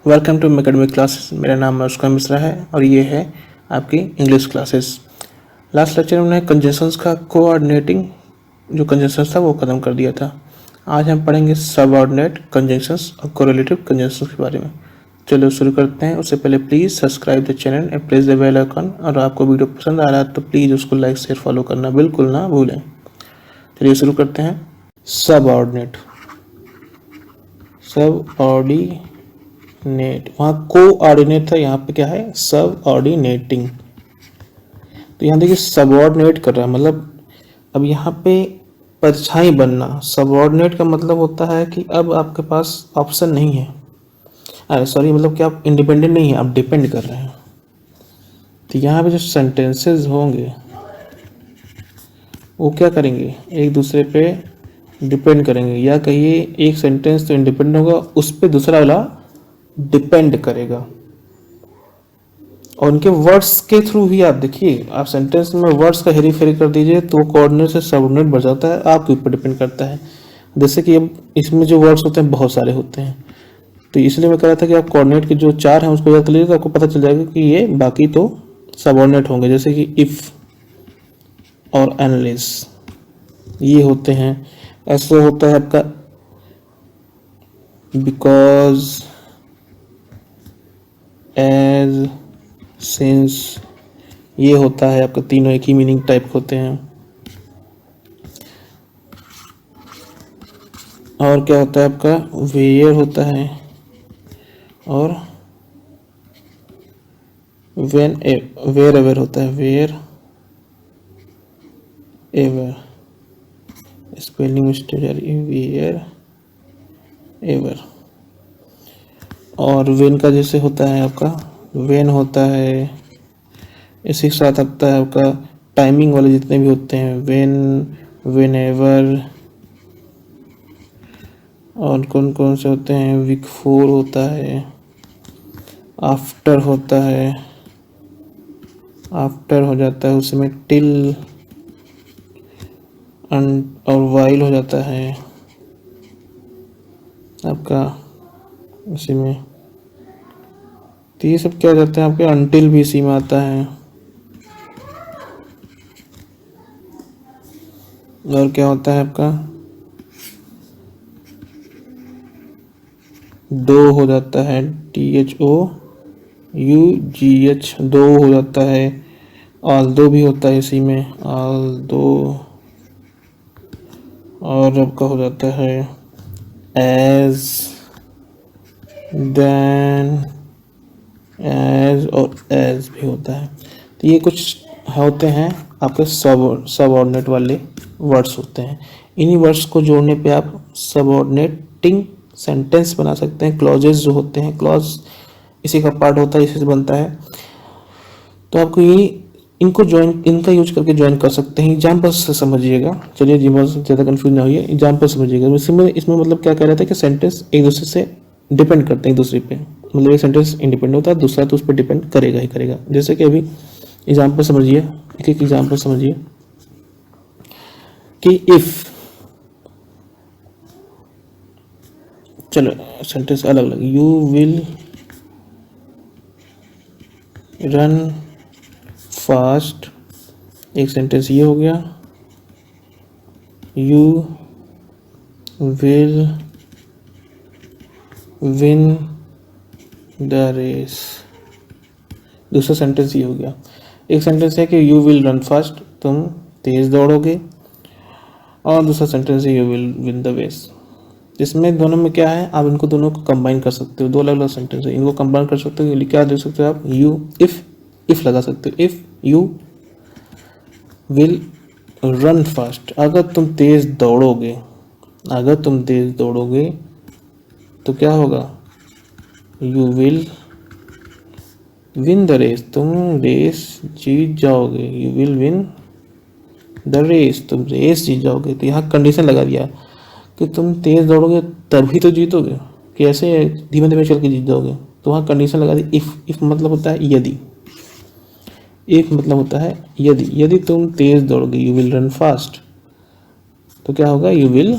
Welcome to academic classes. मेरा नाम अनुष्का मिश्रा है और ये है आपकी इंग्लिश क्लासेस। लास्ट लेक्चर में हमने कंजंक्शंस का कोऑर्डिनेटिंग जो कंजंक्शंस था वो ख़त्म कर दिया था। आज हम पढ़ेंगे सबऑर्डिनेट कंजंक्शंस और कोरिलेटिव कंजंक्शंस के बारे में। चलो शुरू करते हैं। उससे पहले please subscribe the channel and press the bell icon. और आपको वीडियो पसंद आ रहा है तो प्लीज़ उसको लाइक शेयर फॉलो करना बिल्कुल ना भूलें। चलिए शुरू करते हैं। सबऑर्डिनेट वहाँ कोऑर्डिनेट था, यहाँ पे क्या है सबऑर्डिनेटिंग। तो यहाँ देखिए सबऑर्डिनेट कर रहा है मतलब अब यहाँ पे परछाई बनना। सबऑर्डिनेट का मतलब होता है कि अब आपके पास ऑप्शन नहीं है, अरे सॉरी मतलब कि आप इंडिपेंडेंट नहीं है, आप डिपेंड कर रहे हैं। तो यहाँ पे जो सेंटेंसेस होंगे वो क्या करेंगे, एक दूसरे पे डिपेंड करेंगे, या कहिए एक सेंटेंस तो इंडिपेंडेंट होगा, उस पर दूसरा वाला डिपेंड करेगा। और उनके वर्ड्स के थ्रू ही आप देखिए, आप सेंटेंस में वर्ड्स का हेरी फेरी कर दीजिए तो कोऑर्डिनेट से सबऑर्डिनेट बढ़ जाता है, आपके ऊपर डिपेंड करता है। जैसे कि अब इसमें जो वर्ड्स होते हैं बहुत सारे होते हैं, तो इसलिए मैं कह रहा था कि आप कोऑर्डिनेट के जो चार हैं उसको याद कर लीजिए तो आपको पता चल जाएगा कि ये बाकी तो सबऑर्डिनेट होंगे। जैसे कि इफ और एनलेस ये होते हैं। ऐसे होता है आपका बिकॉज, एज, सिंस, ये होता है आपका, तीनों एक ही मीनिंग टाइप होते हैं। और क्या होता है आपका, वेयर होता है और वेयर एवर होता है, wherever, spelling mistake wherever. और वेन का जैसे होता है आपका, वेन होता है, इसी के साथ आता है आपका टाइमिंग वाले जितने भी होते हैं, वेन, वेन एवर। और कौन कौन से होते हैं, वीक फोर होता है, आफ्टर होता है, आफ्टर हो जाता है उसमें, टिल और वाइल हो जाता है आपका इसी में। तो ये सब क्या हो जाता है आपके, अनटिल भी इसी में आता है। और क्या होता है आपका, दो हो जाता है, THOUGH, दो हो जाता है। ऑल दो भी होता है इसी में, ऑल दो। और आपका हो जाता है एज, देन, एज और एज भी होता है। तो ये कुछ होते हैं आपके सबऑर्डिनेट वाले वर्ड्स होते हैं। इन्हीं वर्ड्स को जोड़ने पे आप सबऑर्डिनेटिंग सेंटेंस बना सकते हैं। क्लॉजेस जो होते हैं, क्लॉज इसी का पार्ट होता है, इसी से बनता है। तो आपको ये इनको ज्वाइन, इनका यूज करके ज्वाइन कर सकते हैं। एग्जाम्पल से समझिएगा, चलिए जी बहुत ज़्यादा कंफ्यूज ना होइए, एग्जाम्पल समझिएगा। इसमें मतलब क्या कह रहा था कि सेंटेंस एक दूसरे से डिपेंड करते हैं एक दूसरे पे, मतलब एक सेंटेंस इंडिपेंडेंट होता है, दूसरा तो उस पर डिपेंड करेगा ही करेगा। जैसे कि अभी एग्जाम्पल समझिए, एक एक एग्जाम्पल समझिए कि इफ, चलो सेंटेंस अलग अलग, यू विल रन फास्ट, एक सेंटेंस ये हो गया, you will win the race, दूसरा सेंटेंस ये हो गया। एक सेंटेंस है कि यू विल रन फास्ट, तुम तेज दौड़ोगे, और दूसरा सेंटेंस है you will win the race. इसमें दोनों में क्या है, आप इनको दोनों को कंबाइन कर सकते हो, दो अलग अलग सेंटेंस है, इनको कंबाइन कर सकते हो। क्या दे सकते हो आप, यू इफ लगा सकते हो, if you will run fast, अगर तुम तेज दौड़ोगे, अगर तुम तेज दौड़ोगे तो क्या होगा, you will win the race, तुम रेस जीत जाओगे, you will win the race, तुम रेस जीत जाओगे। तो यहाँ कंडीशन लगा दिया कि तुम तेज दौड़ोगे तभी तो जीतोगे, कि ऐसे धीमे धीमे चल के जीत जाओगे। तो वहाँ कंडीशन लगा दी इफ मतलब होता है यदि, इफ मतलब होता है यदि तुम तेज दौड़ोगे, यू विल रन फास्ट, तो क्या होगा, you will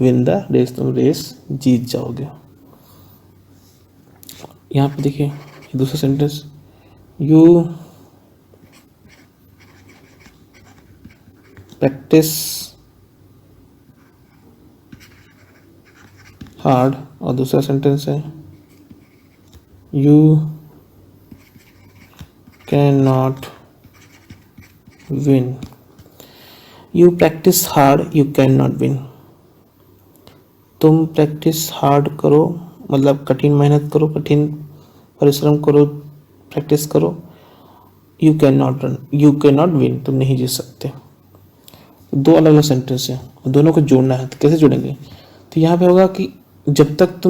win the race, तुम रेस जीत जाओगे। यहाँ पे देखिए दूसरा सेंटेंस, यू प्रैक्टिस हार्ड, और दूसरा सेंटेंस है you can not win. You practice hard, you can not win. तुम प्रैक्टिस हार्ड करो, मतलब कठिन मेहनत करो, कठिन परिश्रम करो, प्रैक्टिस करो। You can not run, you can not win, तुम नहीं जीत सकते। दो अलग अलग सेंटेंस है, दोनों को जोड़ना है, तो कैसे जोड़ेंगे? तो यहाँ पे होगा कि जब तक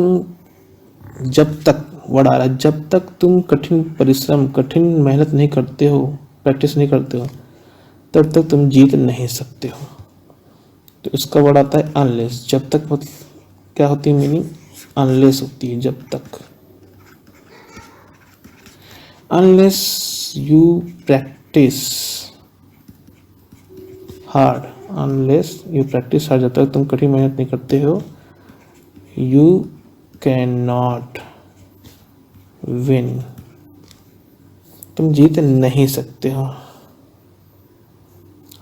वर्ड आ रहा है, जब तक तुम कठिन परिश्रम, कठिन मेहनत नहीं करते हो, प्रैक्टिस नहीं करते हो, तब तक तुम जीत नहीं सकते हो। तो इसका वर्ड आता है अनलेस। जब तक मतलब क्या होती है मीनिंग? अनलेस होती है, जब तक। Unless you practice hard, unless you practice hard, जब तक तुम कठिन मेहनत नहीं करते हो, यू कैन नॉट विन, तुम जीत नहीं सकते हो।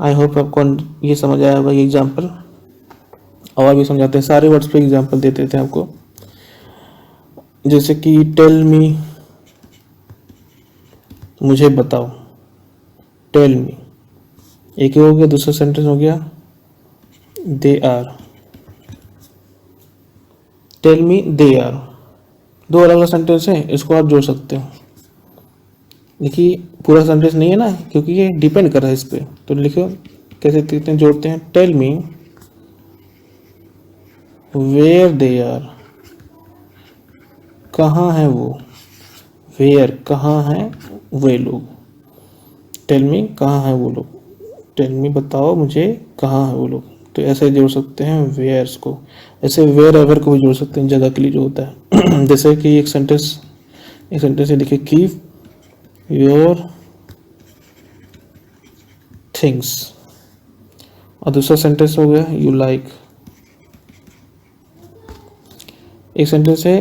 आई होप आपको ये समझ आया होगा ये एग्जाम्पल। और भी समझाते हैं, सारे वर्ड्स पे एग्जाम्पल देते थे आपको, जैसे कि टेल मी, मुझे बताओ, टेल मी एक ही हो गया। दूसरा सेंटेंस हो गया they are, tell me they are. दो अलग अलग सेंटेंस हैं, इसको आप जोड़ सकते हो। देखिए पूरा सेंटेंस नहीं है ना, क्योंकि ये डिपेंड कर रहा है इस पे। तो लिखो कैसे कितने जोड़ते हैं। Tell me where they are, कहाँ है वो, वेयर कहाँ है वे लोग। टेल मी कहाँ है वो लोग, टेल मी बताओ मुझे कहाँ है वो लोग। तो ऐसे जोड़ सकते हैं वेयर्स को। ऐसे वेयर एवर को भी जोड़ सकते हैं, जगह के लिए जो होता है। जैसे कि एक सेंटेंस है, देखिए कीप योर थिंग्स, और दूसरा सेंटेंस हो गया यू लाइक। एक सेंटेंस है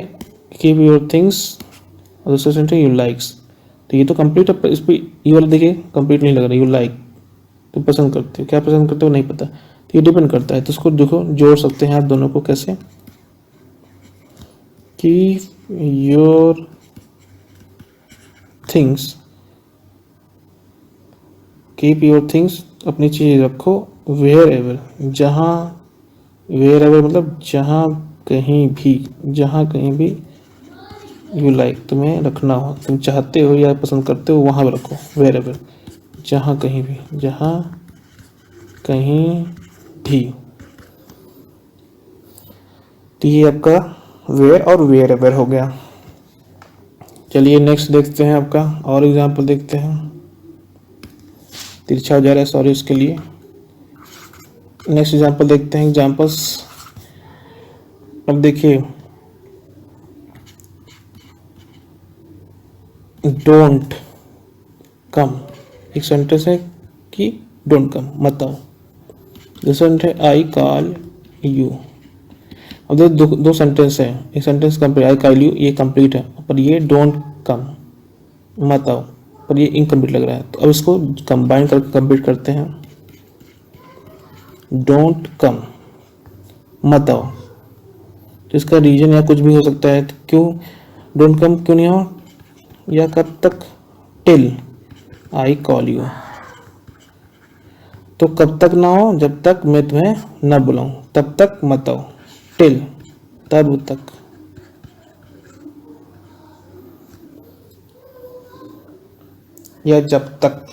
कीप योर थिंग्स, और दूसरा सेंटेंस यू लाइक्स। तो ये तो कंप्लीट है, इस पर ये वाला देखिए कंप्लीट नहीं लग रहा। यू लाइक तो पसंद करते हो, क्या पसंद करते हो नहीं पता, तो ये डिपेंड करता है। तो इसको देखो जोड़ सकते हैं आप दोनों को कैसे। Keep your things, keep your things अपनी चीज़ रखो, वेयर एवर जहाँ, वेयर एवर मतलब जहाँ कहीं भी, जहाँ कहीं भी यू लाइक तुम्हें रखना हो, तुम चाहते हो या पसंद करते हो वहाँ रखो, वेयर एवर जहाँ कहीं भी, जहाँ कहीं भी। तो ये आपका वेयर और वेयर एवर हो गया। चलिए नेक्स्ट देखते हैं आपका और एग्जाम्पल देखते हैं। तिरछा हो जा रहा है, सॉरी उसके लिए। नेक्स्ट एग्जाम्पल देखते हैं। एग्जाम्पल्स अब देखिए, डोंट कम, एक सेंटेंस है कि डोंट कम मत आओ। दूसरा सेंटेंस है आई कॉल यू। अब दो सेंटेंस है, एक sentence complete I call you, ये कंप्लीट है, पर ये डोंट कम मत आओ, पर ये इनकम्प्लीट लग रहा है। तो अब इसको कंबाइन करके कंप्लीट करते हैं। डोंट कम मत आओ, तो इसका रीजन या कुछ भी हो सकता है। तो क्यों डोंट कम क्यों नहीं आओ, या कब तक, टिल आई कॉल यू। तो कब तक ना हो, जब तक मैं तुम्हें न बुलाऊं, तब तक मत आओ। टिल तब तक। या जब तक,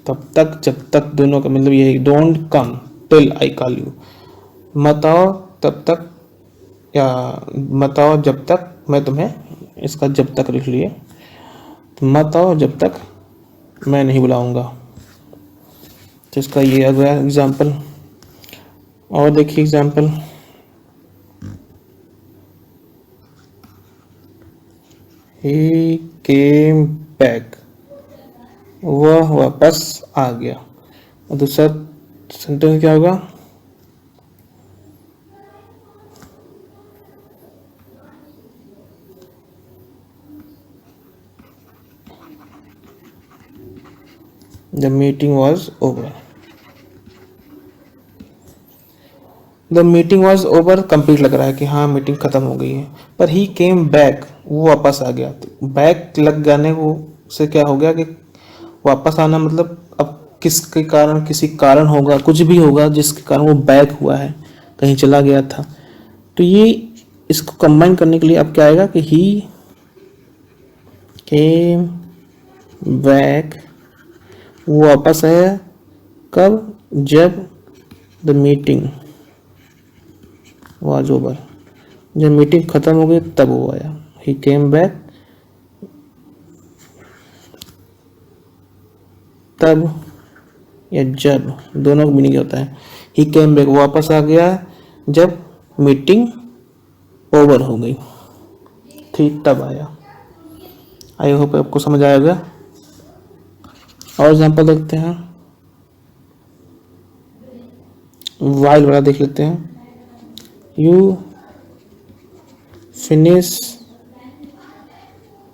तब तक जब तक, दोनों का मतलब ये है। Don't come till I call you, मत आओ तब तक, या मत आओ जब तक मैं तुम्हें, इसका जब तक लिख लिए, तो मत आओ जब तक मैं नहीं बुलाऊंगा। तो इसका ये आ गया एग्जाम्पल। और देखिए एग्जाम्पल, ही केम बैक, वह वापस आ गया। और दूसरा सेंटेंस क्या होगा, the meeting was over, the meeting was over complete लग रहा है कि हाँ मीटिंग खत्म हो गई है, पर ही केम बैक, वो वापस आ गया। तो बैक लग जाने को से क्या हो गया कि वापस आना, मतलब अब किसके कारण, किसी कारण होगा, कुछ भी होगा जिसके कारण वो बैक हुआ है, कहीं चला गया था। तो ये इसको कंबाइन करने के लिए अब क्या आएगा कि ही केम बैक, वो वापस आया कब, जब द मीटिंग वाज ओवर, जब मीटिंग खत्म हो गई तब वो आया। ही केम बैक, तब या जब, दोनों का मीनिंग होता है। ही केम बैक, वापस आ गया जब मीटिंग ओवर हो गई, ठीक तब आया। आई होप आपको समझ आएगा। और एग्जाम्पल देखते हैं, वाइल वाला देख लेते हैं। यू फिनिश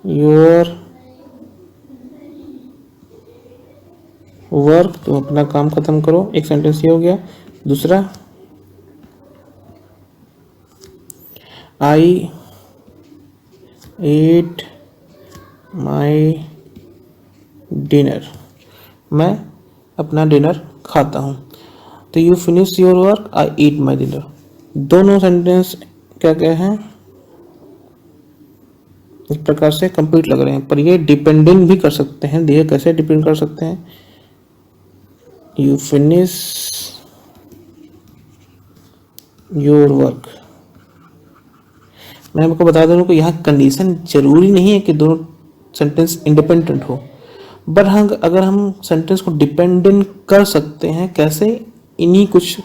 योर वर्क, तो अपना काम खत्म करो, एक सेंटेंस ये हो गया। दूसरा, आई ईट माई डिनर, मैं अपना डिनर खाता हूँ। तो you finish your work, I eat my dinner, दोनों सेंटेंस क्या क्या हैं, इस प्रकार से कंप्लीट लग रहे हैं, पर ये डिपेंडेंट भी कर सकते हैं। देखिए कैसे डिपेंड कर सकते हैं। यू फिनिश योर वर्क, मैं आपको बता दूं कि यहाँ कंडीशन जरूरी नहीं है कि दोनों सेंटेंस इंडिपेंडेंट हो, बट हाँ अगर हम सेंटेंस को डिपेंडेंट कर सकते हैं, कैसे, इन्हीं कुछ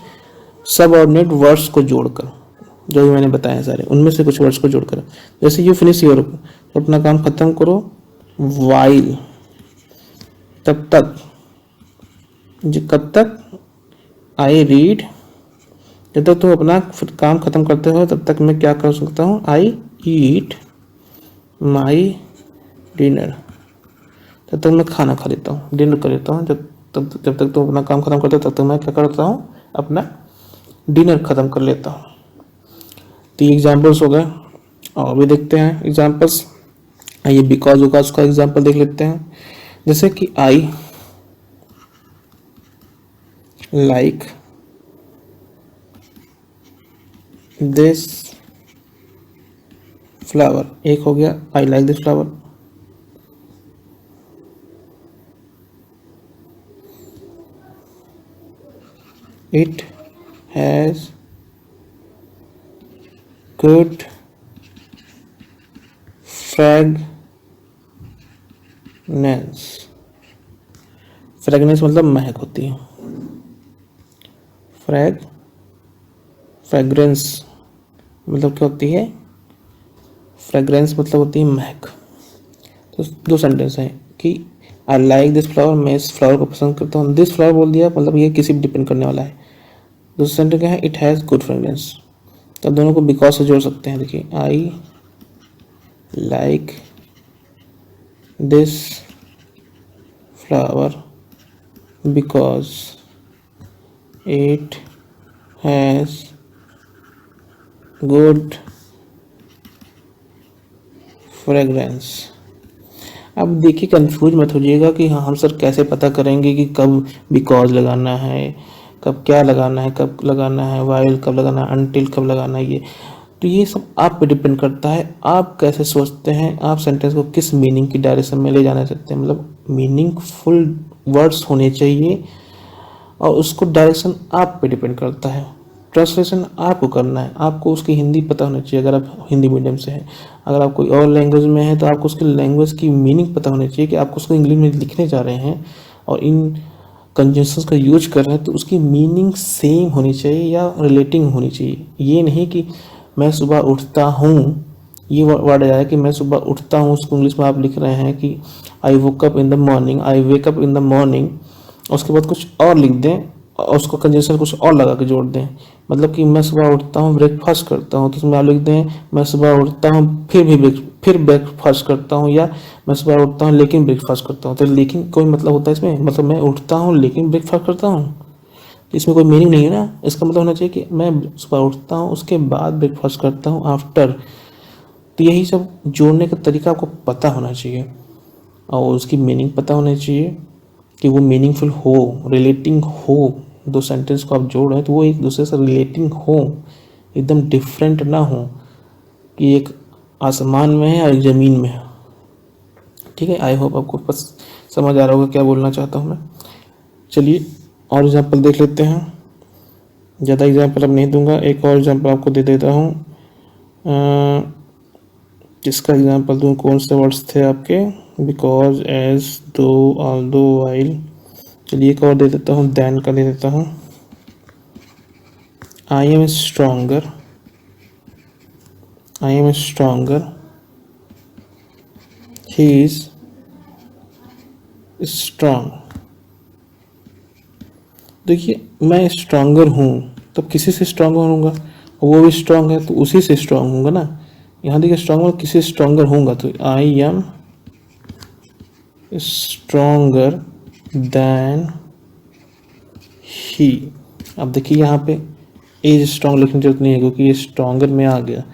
सबऑर्डिनेट वर्ड्स को जोड़कर, जो भी मैंने बताया सारे, उनमें से कुछ वर्ड्स को जोड़कर। जैसे यू फिनिश योर, अपना काम खत्म करो, वाइल, तब तक, कब तक, आई रीड, जब तक तुम अपना काम खत्म करते हो तब तक मैं क्या कर सकता हूँ, आई ईट माई डिनर, तब तक मैं खाना खा लेता हूँ, डिनर कर लेता हूँ। जब तक तुम अपना काम खत्म करते हो तब तक मैं क्या करता हूँ, अपना डिनर खत्म कर लेता हूँ। तो ये एग्जाम्पल्स हो गए, और भी देखते हैं एग्जाम्पल्स। आइए बिकॉज उकाज का एग्जाम्पल देख लेते हैं। जैसे कि आई लाइक दिस फ्लावर, एक हो गया I like this flower. It has good fragrance, fragrance मतलब महक होती है, फ्रेग्रेंस मतलब क्या होती है, फ्रेग्रेंस मतलब होती है महक। तो दो सेंटेंस हैं कि आई लाइक दिस फ्लावर, मैं इस फ्लावर को पसंद करता हूँ। दिस फ्लावर बोल दिया मतलब ये किसी भी डिपेंड करने वाला है। दूसरा सेंटेंस क्या है, इट हैज़ गुड फ्रेग्रेंस, तो दोनों को बिकॉज से जोड़ सकते हैं। देखिए I like this flower because it has good fragrance. अब देखिए कंफ्यूज मत होइएगा कि हाँ हम सर कैसे पता करेंगे कि कब बिकॉज लगाना है, कब क्या लगाना है, कब लगाना है वाइल, कब लगाना है अनटिल, कब लगाना है ये। तो ये सब आप पे डिपेंड करता है, आप कैसे सोचते हैं, आप सेंटेंस को किस मीनिंग की डायरेक्शन में ले जाना चाहते हैं। मतलब मीनिंगफुल वर्ड्स होने चाहिए और उसको डायरेक्शन आप पे डिपेंड करता है। ट्रांसलेशन आपको करना है, आपको उसकी हिंदी पता होनी चाहिए अगर आप हिंदी मीडियम से हैं। अगर आप कोई और लैंग्वेज में है तो आपको उसकी लैंग्वेज की मीनिंग पता होनी चाहिए कि आपको उसको इंग्लिश में लिखने जा रहे हैं और इन कंजंक्शंस का यूज कर रहे हैं तो उसकी मीनिंग सेम होनी चाहिए या रिलेटिंग होनी चाहिए। ये नहीं कि मैं सुबह उठता हूँ, ये वर्ड आया है कि मैं सुबह उठता हूँ, उसको इंग्लिश में आप लिख रहे हैं कि I woke up in the morning, I wake up in the morning, उसके बाद कुछ और लिख दें और उसको कंजंक्शन कुछ और लगा के जोड़ दें। मतलब कि मैं सुबह उठता हूँ ब्रेकफास्ट करता हूँ, किसमें आप लिख दें मैं सुबह उठता हूँ फिर ब्रेकफास्ट करता हूँ, या मैं सुबह उठता हूँ लेकिन ब्रेकफास्ट करता हूँ। तो लेकिन कोई मतलब होता है इसमें, मतलब मैं उठता हूँ लेकिन ब्रेकफास्ट करता हूँ, इसमें कोई मीनिंग नहीं है ना। इसका मतलब होना चाहिए कि मैं सुबह उठता हूँ उसके बाद ब्रेकफास्ट करता हूँ, आफ्टर। तो यही सब जोड़ने का तरीका आपको पता होना चाहिए और उसकी मीनिंग पता होनी चाहिए कि वो मीनिंगफुल हो, रिलेटिंग हो। दो सेंटेंस को आप जोड़ रहे हैं तो वो एक दूसरे से रिलेटिंग हो, एकदम डिफरेंट ना हो कि एक आसमान में है और एक ज़मीन में है। ठीक है, आई होप आपको बस समझ आ रहा होगा क्या बोलना चाहता हूँ मैं। चलिए और एग्जाम्पल देख लेते हैं। ज़्यादा एग्जाम्पल अब नहीं दूंगा, एक और एग्जाम्पल आपको दे देता हूँ। जिसका एग्जाम्पल दूँ, कौन से वर्ड्स थे आपके, बिकॉज, एज, दो, ऑल्दो, वाइल। चलिए एक और दे देता हूँ, देन का दे देता हूँ। I am stronger, I am stronger, he is strong. देखिए मैं स्ट्रांगर हूँ, तो किसी से स्ट्रांग होऊंगा, वो भी स्ट्रांग है तो उसी से स्ट्रांग होऊंगा ना। यहाँ देखिए स्ट्रांगर, किसी स्ट्रांगर होऊंगा तो I am stronger than he. अब देखिए यहाँ पे इज स्ट्रांग लिखने की जरूरत नहीं है क्योंकि ये स्ट्रांगर में आ गया।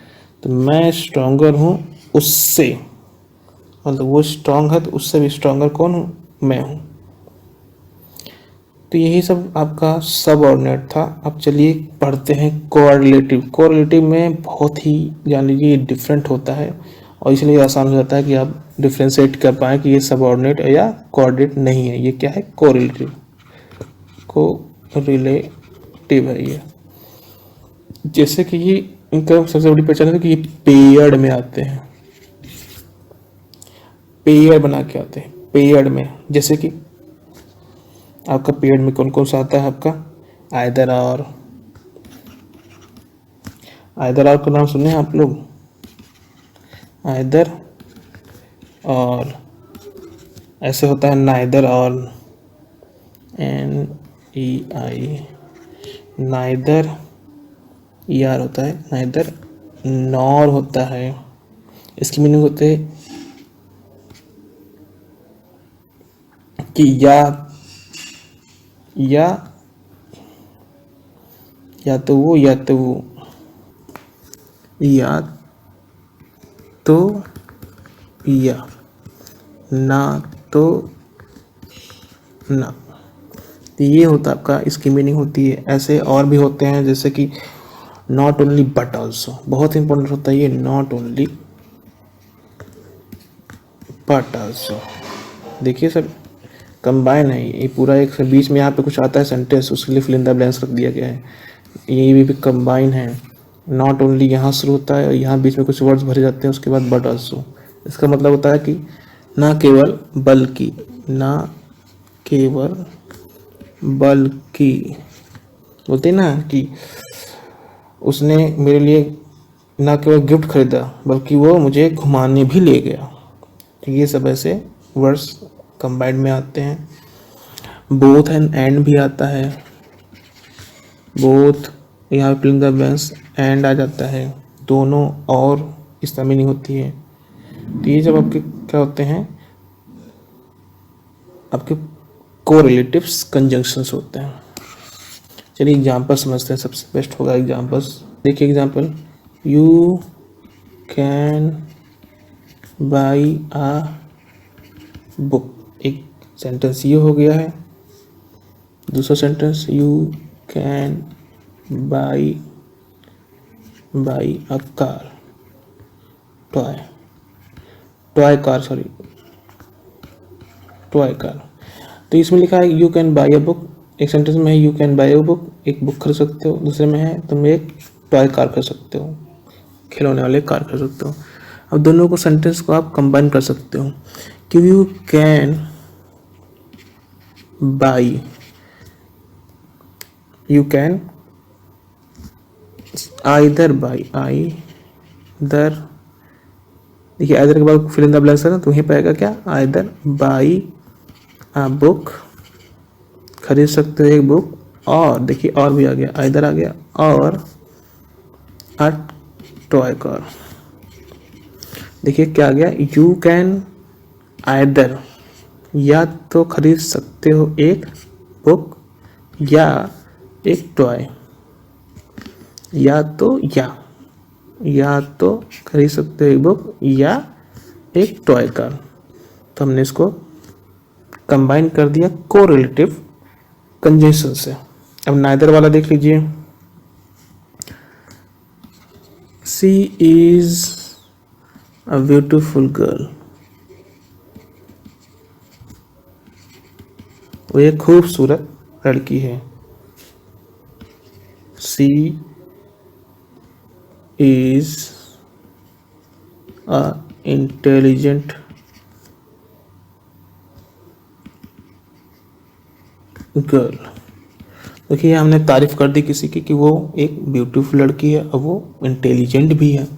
तो मैं स्ट्रांगर हूँ उससे, मतलब वो स्ट्रांग है तो उससे भी स्ट्रांगर कौन हूँ, मैं हूँ। तो यही सब आपका सबऑर्डिनेट था। अब चलिए पढ़ते हैं कोरिलेटिव। कोरिलेटिव में बहुत ही जान लीजिए डिफरेंट होता है और इसलिए आसान हो जाता है कि आप डिफ्रेंशिएट कर पाएँ कि ये सबऑर्डिनेट या कोऑर्डिनेट नहीं है। ये क्या है, कोरिलेटिव, कोरिलेटिव है ये। जैसे कि ये इनका सबसे बड़ी पहचान है कि ये पेयर्ड में आते हैं, पेयर बना के आते हैं पेयर्ड में। जैसे कि आपका पेयर्ड में कौन कौन सा आता है आपका, आइदर और। आइदर और का नाम सुने हैं आप लोग, आइदर और। ऐसे होता है नाइदर और, NEI, नाइदर, ER होता है, नाइदर, नॉर होता है। इसकी मीनिंग होते है कि या तो वो या तो वो, या तो या, ना तो ना। तो ये होता है आपका, इसकी मीनिंग होती है। ऐसे और भी होते हैं जैसे कि नॉट ओनली बट ऑल्सो, बहुत इंपॉर्टेंट होता है ये, नॉट ओनली बट ऑल्सो। देखिए सर कंबाइन है ये पूरा, एक बीच में यहाँ पे कुछ आता है सेंटेंस, उसके लिए फिल इन द ब्लैंक्स रख दिया गया है। ये भी कंबाइन है, नॉट ओनली यहाँ शुरू होता है और यहाँ बीच में कुछ वर्ड्स भरे जाते हैं, उसके बाद बट ऑल्सो। इसका मतलब होता है कि ना केवल बल्कि, ना केवल बल्कि। बोलते हैं ना कि उसने मेरे लिए ना केवल गिफ्ट खरीदा बल्कि वो मुझे घुमाने भी ले गया। तो ये सब ऐसे वर्ड्स कंबाइंड में आते हैं। बोथ एंड भी आता है, बोथ, यहाँ fill in the blanks and आ जाता है, दोनों और इसका मीनिंग होती है। तो ये जब आपके क्या होते हैं, आपके कोरिलेटिव्स कंजंक्शंस होते हैं। चलिए एग्जाम्पल समझते हैं, सबसे बेस्ट होगा एग्जाम्पल्स। देखिए example, you can buy a book. एक सेंटेंस ये हो गया है। दूसरा sentence, you can buy a car, toy car. तो इसमें लिखा है you can buy a book, एक सेंटेंस में है you can buy a book, एक बुक खरीद सकते हो। दूसरे में है तुम एक टॉय कार खरीद सकते हो, खिलौने वाले कार खरीद सकते हो। अब दोनों को सेंटेंस को आप कंबाइन कर सकते हो कि you can by, you can either by, either, देखिए आइदर के बाद फिल इन द ब्लैंक्स है ना, तो वहीं पर आएगा क्या, आइदर बाई अ बुक, खरीद सकते हो एक बुक, और देखिए और भी आ गया, आइदर आ गया, और अ टॉय कार। देखिए क्या आ गया, यू कैन आइदर, या तो खरीद सकते हो एक बुक या एक टॉय, या तो खरीद सकते हो एक बुक या एक टॉय कार। तो हमने इसको कंबाइन कर दिया कोरिलेटिव कंजंक्शन से। अब नाइदर वाला देख लीजिए, she is a beautiful girl, वो एक खूबसूरत लड़की है। She is a intelligent girl. देखिए हमने तारीफ कर दी किसी की कि वो एक ब्यूटीफुल लड़की है और वो इंटेलिजेंट भी है,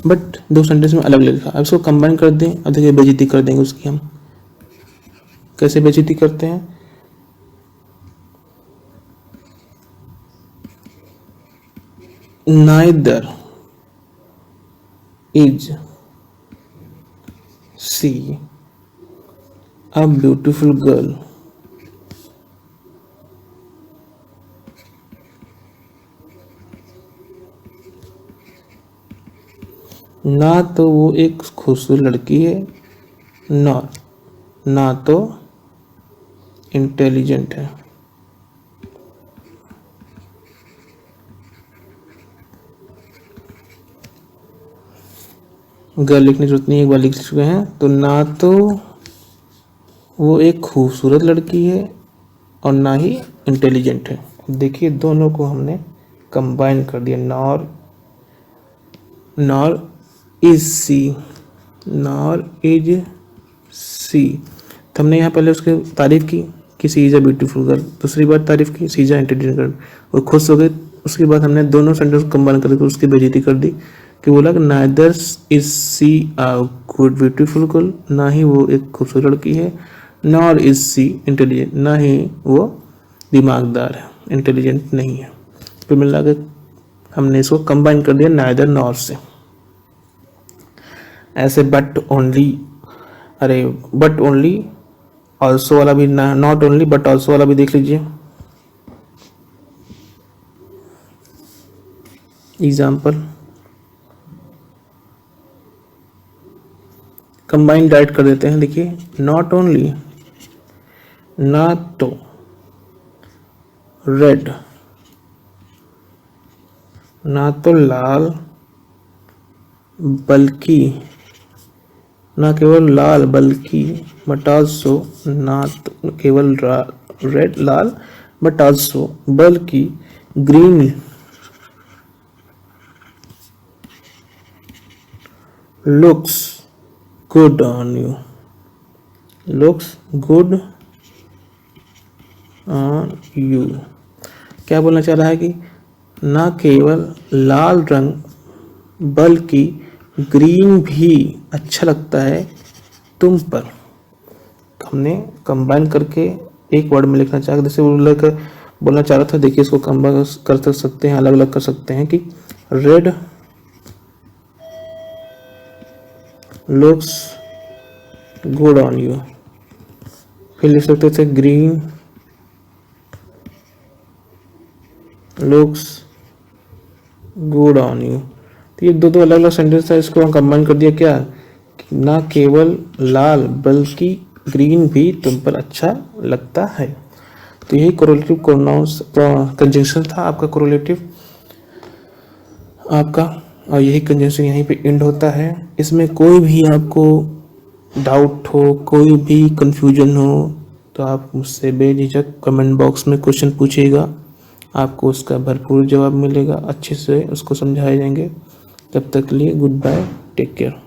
बट दो सेंटेंस में अलग लिखा। अब इसको कंबाइन कर दें, अब देखिए बेइज्जती कर देंगे उसकी। हम कैसे बेइज्जती करते हैं, neither is she a beautiful girl, ना तो वो एक खूबसूरत लड़की है, ना तो इंटेलिजेंट है। गर्ल लिखने की जरूरत नहीं, एक बार लिख चुके हैं। तो ना तो वो एक खूबसूरत लड़की है और ना ही इंटेलिजेंट है। देखिए दोनों को हमने कंबाइन कर दिया, नॉर इज सी, तो हमने यहाँ पहले उसकी तारीफ की कि सी इज अ ब्यूटीफुल गर्ल, दूसरी बार तारीफ की सी इज अ इंटेलिजेंट गर्ल, वो खुश हो गए। उसके बाद हमने दोनों सेंटेंस कंबाइन करके उसकी बेइज्जती कर दी कि बोला कि neither is she a good beautiful girl, ना ही वो एक खूबसूरत लड़की है, नॉर इज सी इंटेलिजेंट, ना ही वो दिमागदार है, इंटेलिजेंट नहीं है। फिर मिला के हमने इसको कंबाइन कर दिया नाइदर नॉर से। ऐसे बट ओनली ऑल्सो वाला भी, नॉट ओनली बट ऑल्सो वाला भी देख लीजिए। एग्जाम्पल कंबाइन डायरेक्ट कर देते हैं। देखिए नॉट ओनली, ना तो रेड, ना तो लाल, बल्कि, ना केवल लाल बल्कि, बट आल्सो, ना तो केवल रेड लाल बट आल्सो, बल्कि green looks good on you, looks good on you. क्या बोलना चाह रहा है कि ना केवल लाल रंग बल्कि ग्रीन भी अच्छा लगता है तुम पर। हमने कंबाइन करके एक वर्ड में लिखना चाह, जैसे बोलना चाह रहा था। देखिए इसको कंबाइन कर सकते हैं, अलग अलग कर सकते हैं कि red looks good on you, फिर लिख सकते थे green looks good on you. तो ये दो अलग अलग सेंटेंस था, इसको हम कंबाइन कर दिया क्या, ना केवल लाल बल्कि ग्रीन भी तुम पर अच्छा लगता है। तो यही कोरिलेटिव प्रोनाउंस कंजंक्शन था आपका कोरिलेटिव आपका, और यही कंजंक्शन यहीं पे एंड होता है। इसमें कोई भी आपको डाउट हो, कोई भी कंफ्यूजन हो, तो आप मुझसे बेझिझक कमेंट बॉक्स में क्वेश्चन पूछिएगा, आपको उसका भरपूर जवाब मिलेगा, अच्छे से उसको समझाए जाएंगे। तब तक के लिए गुड बाय, टेक केयर।